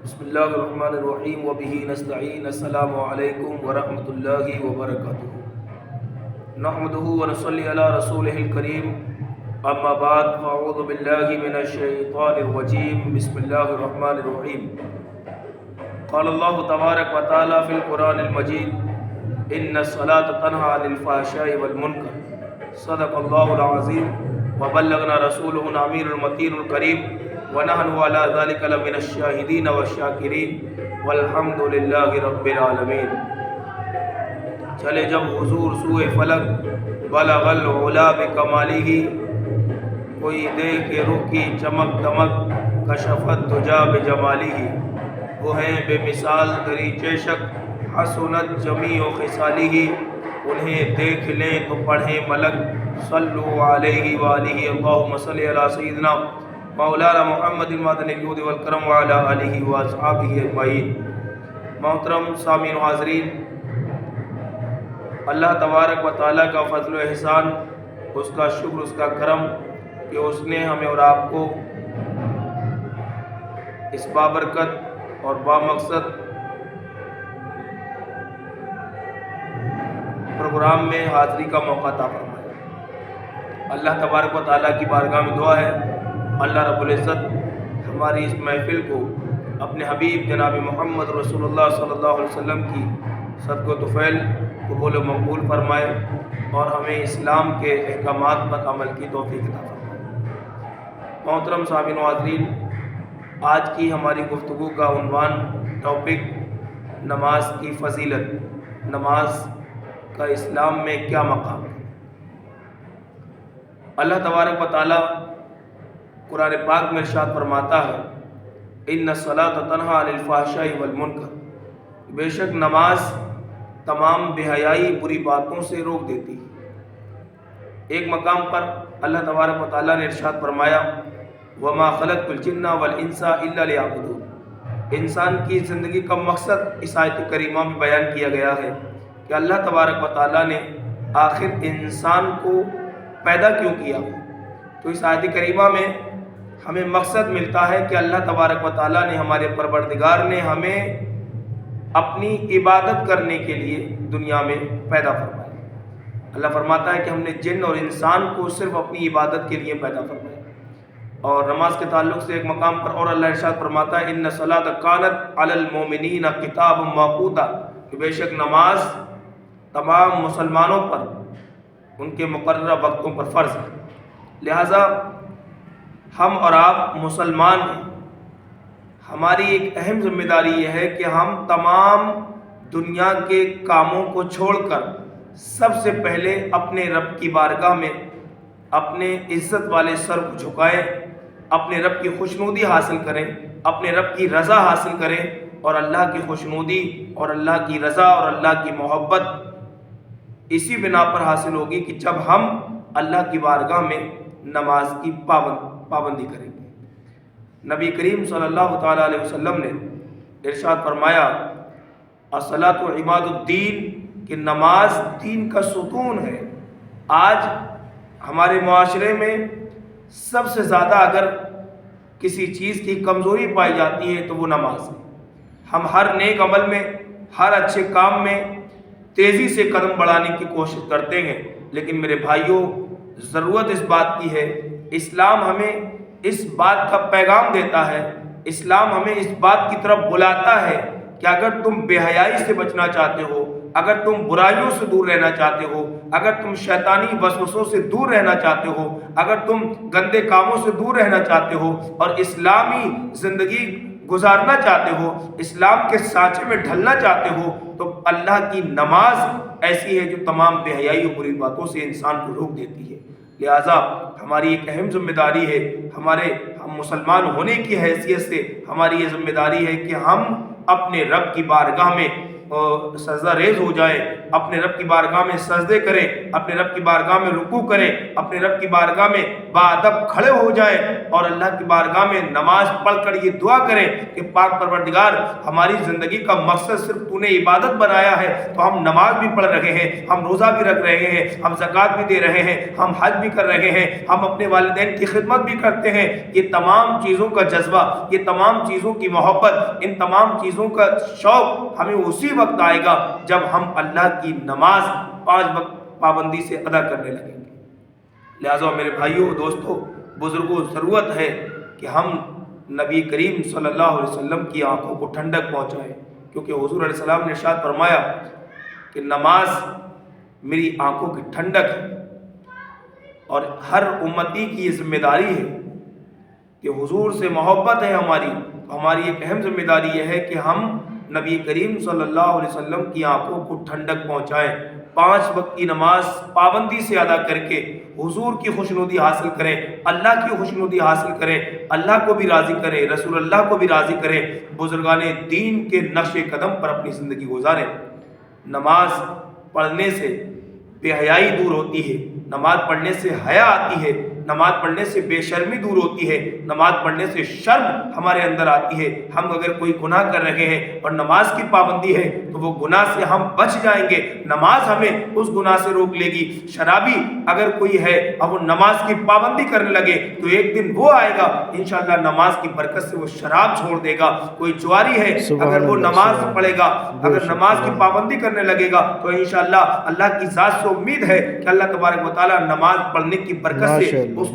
بسم اللہ الرحمن الرحیم وبہ نستعین السلام علیکم ورحمۃ اللہ وبرکاتہ نحمدہ ونصلی علی رسولہ الکریم اما بعد فاعوذ باللہ من الشیطان الرجیم بسم اللہ الرحمن الرحیم قال اللہ تبارک و تعالی فی القرآن المجید ان الصلاة تنہی عن الفحشاء والمنکر صدق اللہ العظیم وبلغنا رسولہ الامین المتین الکریم ونحن علی ذلک لمن الشاہدین والشاکرین والحمد للہ رب العالمین۔ چلے جب حضور سوئے فلک بلغ العلا بکمالہ، کوئی دیکھے رخ کی چمک دمک کشفت دجا بجمالہ، وہ ہیں بے مثال تری چیشک حسنت جمیع خصالہ، انہیں دیکھ لیں تو پڑھیں ملک صلو علیہ وآلہ اللہم صلی علی سیدنا مولانا محمد المدنی الجود والکرم وعلی آلہ واصحابہ اجمعین۔ محترم سامعین و حاضرین، اللہ تبارک و تعالیٰ کا فضل و احسان، اس کا شکر، اس کا کرم کہ اس نے ہمیں اور آپ کو اس بابرکت اور بامقصد پروگرام میں حاضری کا موقع عطا فرمایا۔ اللہ تبارک و تعالیٰ کی بارگاہ میں دعا ہے اللہ رب العزت ہماری اس محفل کو اپنے حبیب جناب محمد رسول اللہ صلی اللہ علیہ وسلم کی صدق و طفیل قبول و مقبول فرمائے اور ہمیں اسلام کے احکامات پر عمل کی توفیق عطا فرمائے۔ محترم سامعین و حاضرین، آج کی ہماری گفتگو کا عنوان ٹاپک نماز کی فضیلت، نماز کا اسلام میں کیا مقام ہے۔ اللہ تبارک و تعالیٰ قرآن پاک میں ارشاد فرماتا ہے ان الصلاۃ تنہی عن الفحشاء والمنکر، بے شک نماز تمام بے حیائی بری باتوں سے روک دیتی ہے۔ ایک مقام پر اللہ تبارک و تعالیٰ نے ارشاد فرمایا وما خلقت الجن والانس الا لیعبدون، انسان کی زندگی کا مقصد اس آیت کریمہ میں بیان کیا گیا ہے کہ اللہ تبارک و تعالیٰ نے آخر انسان کو پیدا کیوں کیا۔ تو اس آیت کریمہ میں ہمیں مقصد ملتا ہے کہ اللہ تبارک و تعالیٰ نے، ہمارے پروردگار نے ہمیں اپنی عبادت کرنے کے لیے دنیا میں پیدا فرمایا۔ اللہ فرماتا ہے کہ ہم نے جن اور انسان کو صرف اپنی عبادت کے لیے پیدا فرمایا۔ اور نماز کے تعلق سے ایک مقام پر اور اللہ ارشاد فرماتا ہے ان الصلاۃ کانت علی المؤمنین کتابا موقوتا، کہ بے شک نماز تمام مسلمانوں پر ان کے مقررہ وقتوں پر فرض ہے۔ لہٰذا ہم اور آپ مسلمان ہیں، ہماری ایک اہم ذمہ داری یہ ہے کہ ہم تمام دنیا کے کاموں کو چھوڑ کر سب سے پہلے اپنے رب کی بارگاہ میں اپنے عزت والے سر کو جھکائیں، اپنے رب کی خوشنودی حاصل کریں، اپنے رب کی رضا حاصل کریں، اور اللہ کی خوشنودی اور اللہ کی رضا اور اللہ کی محبت اسی بنا پر حاصل ہوگی کہ جب ہم اللہ کی بارگاہ میں نماز کی پابندی کریں گے۔ نبی کریم صلی اللہ تعالیٰ علیہ وسلم نے ارشاد فرمایا الصلاۃ عماد الدین، کہ نماز دین کا ستون ہے۔ آج ہمارے معاشرے میں سب سے زیادہ اگر کسی چیز کی کمزوری پائی جاتی ہے تو وہ نماز ہے۔ ہم ہر نیک عمل میں، ہر اچھے کام میں تیزی سے قدم بڑھانے کی کوشش کرتے ہیں، لیکن میرے بھائیوں ضرورت اس بات کی ہے، اسلام ہمیں اس بات کا پیغام دیتا ہے، اسلام ہمیں اس بات کی طرف بلاتا ہے کہ اگر تم بے حیائی سے بچنا چاہتے ہو، اگر تم برائیوں سے دور رہنا چاہتے ہو، اگر تم شیطانی وسوسوں سے دور رہنا چاہتے ہو، اگر تم گندے کاموں سے دور رہنا چاہتے ہو اور اسلامی زندگی گزارنا چاہتے ہو، اسلام کے سانچے میں ڈھلنا چاہتے ہو، تو اللہ کی نماز ایسی ہے جو تمام بے حیائی و بری باتوں سے انسان کو روک دیتی ہے۔ لہٰذا ہماری ایک اہم ذمہ داری ہے، ہم مسلمان ہونے کی حیثیت سے ہماری یہ ذمہ داری ہے کہ ہم اپنے رب کی بارگاہ میں سجدہ ریز ہو جائیں اپنے رب کی بارگاہ میں سجدے کریں، اپنے رب کی بارگاہ میں رکوع کریں، اپنے رب کی بارگاہ میں باادب کھڑے ہو جائیں اور اللہ کی بارگاہ میں نماز پڑھ کر یہ دعا کریں کہ پاک پروردگار، ہماری زندگی کا مقصد صرف تو نے عبادت بنایا ہے، تو ہم نماز بھی پڑھ رہے ہیں، ہم روزہ بھی رکھ رہے ہیں، ہم زکوٰۃ بھی دے رہے ہیں، ہم حج بھی کر رہے ہیں، ہم اپنے والدین کی خدمت بھی کرتے ہیں۔ یہ تمام چیزوں کا جذبہ، یہ تمام چیزوں کی محبت، ان تمام چیزوں کا شوق ہمیں اسی وقت آئے گا جب ہم اللہ کی نماز 5 وقت پابندی سے ادا کرنے لگیں گے۔ لہٰذا میرے بھائیوں، دوستوں، بزرگوں، ضرورت ہے کہ ہم نبی کریم صلی اللہ علیہ وسلم کی آنکھوں کو ٹھنڈک پہنچائیں، کیونکہ حضور علیہ السلام نے ارشاد فرمایا کہ نماز میری آنکھوں کی ٹھنڈک ہے، اور ہر امتی کی یہ ذمہ داری ہے کہ حضور سے محبت ہے ہماری ایک اہم ذمہ داری یہ ہے کہ ہم نبی کریم صلی اللہ علیہ وسلم کی آنکھوں کو ٹھنڈک پہنچائیں، 5 وقت کی نماز پابندی سے ادا کر کے حضور کی خوشنودی حاصل کریں، اللہ کی خوشنودی حاصل کریں، اللہ کو بھی راضی کریں، رسول اللہ کو بھی راضی کریں، بزرگان دین کے نقش قدم پر اپنی زندگی گزاریں۔ نماز پڑھنے سے بے حیائی دور ہوتی ہے، نماز پڑھنے سے حیا آتی ہے، نماز پڑھنے سے بے شرمی دور ہوتی ہے، نماز پڑھنے سے شرم ہمارے اندر آتی ہے۔ ہم اگر کوئی گناہ کر رہے ہیں اور نماز کی پابندی ہے تو وہ گناہ سے ہم بچ جائیں گے، نماز ہمیں اس گناہ سے روک لے گی۔ شرابی اگر کوئی ہے اور وہ نماز کی پابندی کرنے لگے تو ایک دن وہ آئے گا انشاءاللہ نماز کی برکت سے وہ شراب چھوڑ دے گا۔ کوئی جواری ہے اگر وہ نماز پڑھے گا، اگر نماز کی پابندی کرنے لگے گا تو انشاءاللہ اللہ کی ذات سے امید ہے کہ اللہ تبارک و تعالیٰ نماز پڑھنے کی برکت سے اس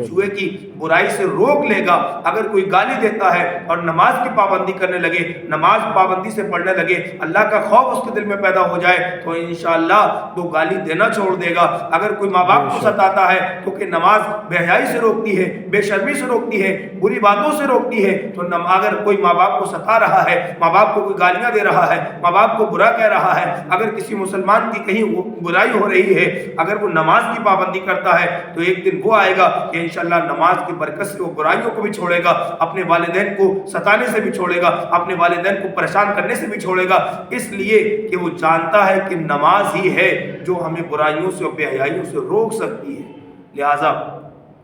جوئے کی برائی سے روک لے گا۔ اگر کوئی گالی دیتا ہے اور نماز کی پابندی کرنے لگے، نماز پابندی سے پڑھنے لگے، اللہ کا خوف اس کے دل میں پیدا ہو جائے تو انشاءاللہ وہ گالی دینا چھوڑ دے گا۔ اگر کوئی ماں باپ کو ستاتا ہے تو کہ نماز بے حیائی سے روکتی ہے، بے شرمی سے روکتی ہے، بری باتوں سے روکتی ہے، تو اگر کوئی ماں باپ کو ستا رہا ہے، ماں باپ کو کوئی گالیاں دے رہا ہے، ماں باپ کو برا کہہ رہا ہے، اگر کسی مسلمان کی کہیں برائی ہو رہی ہے، اگر وہ نماز کی پابندی کرتا ہے تو ایک دن وہ آئے گا کہ انشاءاللہ نماز کی برکت سے وہ برائیوں کو بھی چھوڑے گا، اپنے والدین کو ستانے سے بھی چھوڑے گا، اپنے والدین کو پریشان کرنے سے بھی چھوڑے گا، اس لیے کہ وہ جانتا ہے کہ نماز ہی ہے جو ہمیں برائیوں سے اور بے حیائیوں سے روک سکتی ہے۔ لہٰذا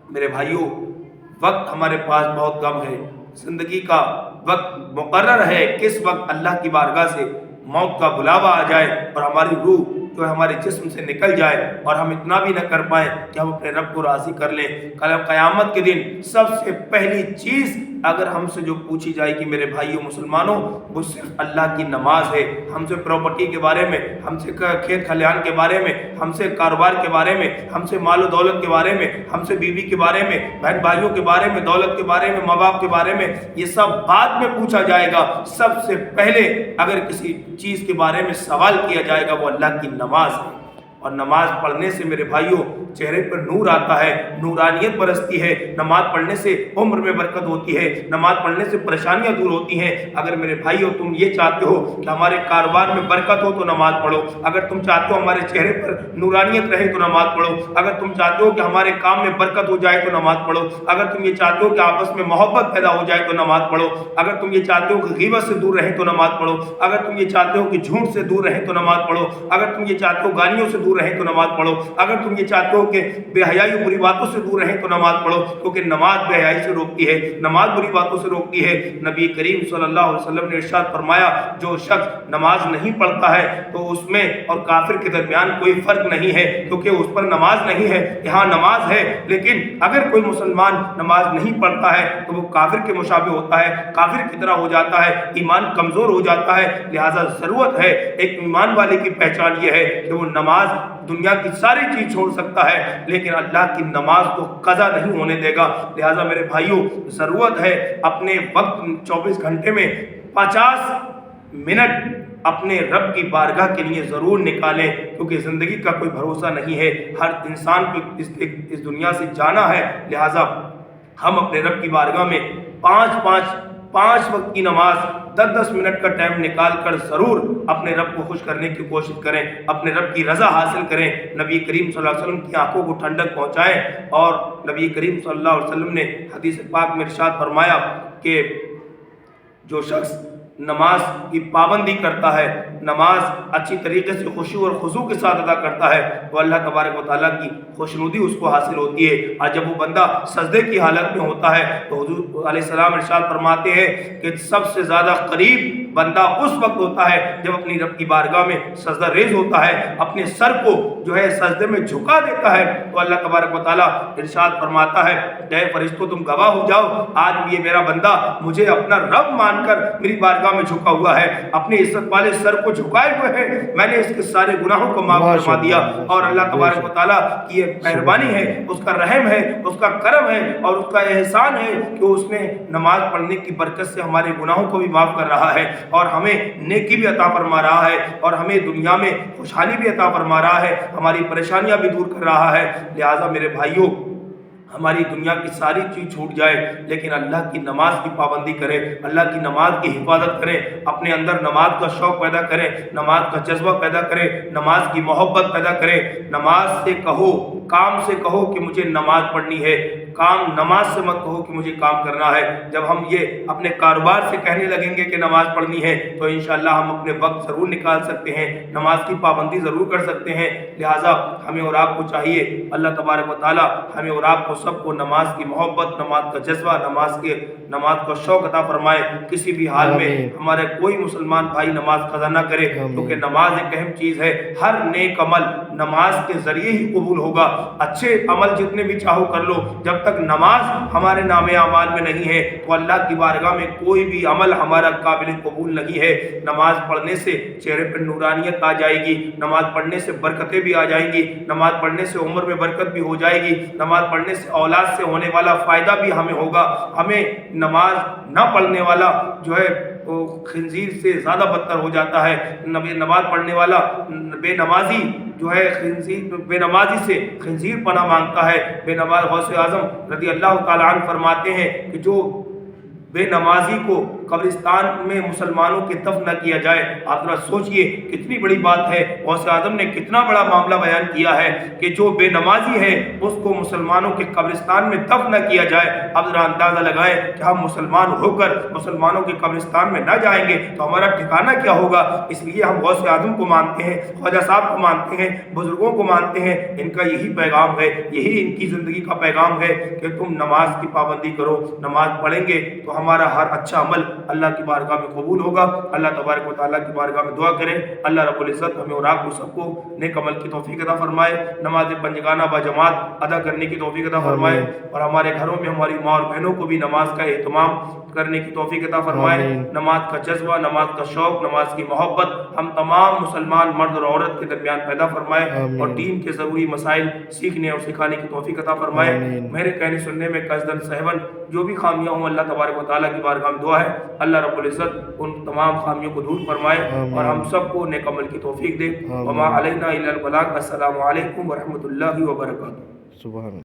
میرے بھائیوں، وقت ہمارے پاس بہت کم ہے، زندگی کا وقت مقرر ہے، کس وقت اللہ کی بارگاہ سے موت کا بلاوا آ جائے اور ہماری روح جو ہمارے جسم سے نکل جائے اور ہم اتنا بھی نہ کر پائیں کہ ہم اپنے رب کو راضی کر لیں۔ کل قیامت کے دن سب سے پہلی چیز اگر ہم سے جو پوچھی جائے گی میرے بھائیوں مسلمانوں، وہ صرف اللہ کی نماز ہے۔ ہم سے پراپرٹی کے بارے میں، ہم سے کھیت کھلیان کے بارے میں، ہم سے کاروبار کے بارے میں، ہم سے مال و دولت کے بارے میں، ہم سے بیوی کے بارے میں، بہن بھائیوں کے بارے میں، دولت کے بارے میں، ماں باپ کے بارے میں، یہ سب بعد میں پوچھا جائے گا۔ سب سے پہلے اگر کسی چیز کے بارے میں سوال کیا جائے گا وہ اللہ کی نماز ہے۔ اور نماز پڑھنے سے میرے بھائیوں چہرے پر نور آتا ہے، نورانیت برستی ہے، نماز پڑھنے سے عمر میں برکت ہوتی ہے، نماز پڑھنے سے پریشانیاں دور ہوتی ہیں۔ اگر میرے بھائیوں تم یہ چاہتے ہو کہ ہمارے کاروبار میں برکت ہو تو نماز پڑھو، اگر تم چاہتے ہو ہمارے چہرے پر نورانیت رہے تو نماز پڑھو، اگر تم چاہتے ہو کہ ہمارے کام میں برکت ہو جائے تو نماز پڑھو، اگر تم یہ چاہتے ہو کہ آپس میں محبت پیدا ہو جائے تو نماز پڑھو، اگر تم یہ چاہتے ہو کہ غیبت سے دور رہیں تو نماز پڑھو، اگر تم یہ چاہتے ہو کہ جھوٹ سے دور رہیں تو نماز پڑھو، اگر تم یہ چاہتے ہو گالیوں سے دور رہیں تو نماز پڑھو، اگر تم یہ چاہتے ہو کہ بے حیائی و بری باتوں سے دور رہیں تو نماز پڑھو، کیونکہ نماز بے حیائی سے روکتی ہے، نماز بری باتوں سے روکتی ہے۔ نبی کریم صلی اللہ علیہ وسلم نے ارشاد فرمایا جو شخص نماز نہیں پڑھتا ہے تو اس میں اور کافر کے درمیان کوئی فرق نہیں ہے، کیونکہ اس پر نماز نہیں ہے، یہاں نماز ہے، لیکن اگر کوئی مسلمان نماز نہیں پڑھتا ہے تو وہ کافر کے مشابہ ہوتا ہے، کافر کی طرح ہو جاتا ہے، ایمان کمزور ہو جاتا ہے۔ لہٰذا ضرورت ہے، ایک ایمان والے کی پہچان یہ ہے کہ وہ نماز دنیا کی ساری چیز چھوڑ سکتا ہے لیکن اللہ کی نماز کو قضا نہیں ہونے دے گا۔ لہٰذا میرے بھائیوں ضرورت ہے اپنے وقت 24 گھنٹے میں 50 منٹ اپنے رب کی بارگاہ کے لیے ضرور نکالیں، کیونکہ زندگی کا کوئی بھروسہ نہیں ہے، ہر انسان کو اس دنیا سے جانا ہے۔ لہٰذا ہم اپنے رب کی بارگاہ میں 5 وقت کی نماز 10 منٹ کا ٹائم نکال کر ضرور اپنے رب کو خوش کرنے کی کوشش کریں، اپنے رب کی رضا حاصل کریں، نبی کریم صلی اللہ علیہ وسلم کی آنکھوں کو ٹھنڈک پہنچائیں۔ اور نبی کریم صلی اللہ علیہ وسلم نے حدیث پاک میں ارشاد فرمایا کہ جو شخص نماز کی پابندی کرتا ہے، نماز اچھی طریقے سے خشوع اور خضوع کے ساتھ ادا کرتا ہے تو اللہ تبارک و تعالیٰ کی خوشنودی اس کو حاصل ہوتی ہے۔ اور جب وہ بندہ سجدے کی حالت میں ہوتا ہے تو حضور علیہ السلام ارشاد فرماتے ہیں کہ سب سے زیادہ قریب بندہ اس وقت ہوتا ہے جب اپنی رب کی بارگاہ میں سجدہ ریز ہوتا ہے، اپنے سر کو جو ہے سجدے میں جھکا دیتا ہے تو اللہ تبارک و تعالیٰ ارشاد فرماتا ہے کہ اے فرشتوں تم گواہ ہو جاؤ، آج یہ میرا بندہ مجھے اپنا رب مان کر میری بارگاہ میں جھکا ہوا ہے، اپنے عزت والے سر کو جھکائے ہوئے ہیں، میں نے اس کے سارے گناہوں کو معاف فرما دیا۔ اور اللہ تبارک و تعالیٰ کی یہ مہربانی ہے، اس کا رحم ہے، اس کا کرم ہے اور اس کا احسان ہے کہ اس نے نماز پڑھنے کی برکت سے ہمارے گناہوں کو بھی معاف کر رہا ہے اور ہمیں نیکی بھی عطا فرما رہا ہے اور ہمیں دنیا میں خوشحالی بھی عطا فرما رہا ہے، ہماری پریشانیاں بھی دور کر رہا ہے۔ لہٰذا میرے بھائیوں، ہماری دنیا کی ساری چیز چھوٹ جائے لیکن اللہ کی نماز کی پابندی کریں، اللہ کی نماز کی حفاظت کریں، اپنے اندر نماز کا شوق پیدا کریں، نماز کا جذبہ پیدا کریں، نماز کی محبت پیدا کریں۔ نماز سے کہو، کام سے کہو کہ مجھے نماز پڑھنی ہے، کام نماز سے مت کہو کہ مجھے کام کرنا ہے۔ جب ہم یہ اپنے کاروبار سے کہنے لگیں گے کہ نماز پڑھنی ہے تو انشاءاللہ ہم اپنے وقت ضرور نکال سکتے ہیں، نماز کی پابندی ضرور کر سکتے ہیں۔ لہٰذا ہمیں اور آپ کو چاہیے، اللہ تبارک و تعالیٰ ہمیں اور آپ کو سب کو نماز کی محبت، نماز کا جذبہ، نماز کا شوق عطا فرمائے۔ کسی بھی حال میں ہمارے کوئی مسلمان بھائی نماز قضا نہ کرے کیونکہ نماز ایک اہم چیز ہے۔ ہر نیک عمل نماز کے ذریعے ہی قبول ہوگا۔ اچھے عمل جتنے بھی چاہو کر لو، جب تک نماز ہمارے نام اعمال میں نہیں ہے تو اللہ کی بارگاہ میں کوئی بھی عمل ہمارا قابل قبول نہیں ہے۔ نماز پڑھنے سے چہرے پر نورانیت آ جائے گی، نماز پڑھنے سے برکتیں بھی آ جائیں گی، نماز پڑھنے سے عمر میں برکت بھی ہو جائے گی، نماز پڑھنے سے اولاد سے ہونے والا فائدہ بھی ہمیں ہوگا۔ ہمیں نماز نہ پڑھنے والا جو ہے وہ خنزیر سے زیادہ بدتر ہو جاتا ہے۔ نماز پڑھنے والا بے نمازی جو ہے بے نمازی سے خنزیر پناہ مانگتا ہے۔ بے نماز غوث اعظم رضی اللہ تعالیٰ عنہ فرماتے ہیں کہ جو بے نمازی کو قبرستان میں مسلمانوں کے دفن نہ کیا جائے، آپ ذرا سوچئے کتنی بڑی بات ہے۔ غوث اعظم نے کتنا بڑا معاملہ بیان کیا ہے کہ جو بے نمازی ہے اس کو مسلمانوں کے قبرستان میں دفن نہ کیا جائے۔ اب ذرا اندازہ لگائیں کہ ہم مسلمان ہو کر مسلمانوں کے قبرستان میں نہ جائیں گے تو ہمارا ٹھکانہ کیا ہوگا۔ اس لیے ہم غوث اعظم کو مانتے ہیں، خواجہ صاحب کو مانتے ہیں، بزرگوں کو مانتے ہیں۔ ان کا یہی پیغام ہے، یہی ان کی زندگی کا پیغام ہے کہ تم نماز کی پابندی کرو، نماز پڑھیں گے تو ہمارا ہر اچھا عمل اللہ کی بارگاہ میں قبول ہوگا۔ اللہ تبارک و تعالیٰ کی بارگاہ میں دعا کریں اللہ رب العزت ہمیں اور آپ کو سب کو نیک عمل کی توفیق عطا فرمائے، نماز پنجگانہ با جماعت ادا کرنے کی توفیق عطا فرمائے اور ہمارے گھروں میں ہماری ماں اور بہنوں کو بھی نماز کا اہتمام کرنے کی توفیق عطا فرمائے۔ نماز کا جذبہ، نماز کا شوق، نماز کی محبت ہم تمام مسلمان مرد اور عورت کے درمیان پیدا فرمائے اور دین کے ضروری مسائل سیکھنے اور سکھانے کی توفیق عطا فرمائے۔ میرے کہنے سننے میں قصداً سہون جو بھی خامیاں ہوں اللہ تبارک و تعالیٰ کی بارگاہ میں دعا ہے اللہ رب العزت ان تمام خامیوں کو دور فرمائے اور ہم سب کو نیک عمل کی توفیق دے۔ وما علینا الا البلاغ۔ السلام علیکم ورحمۃ اللہ وبرکاتہ۔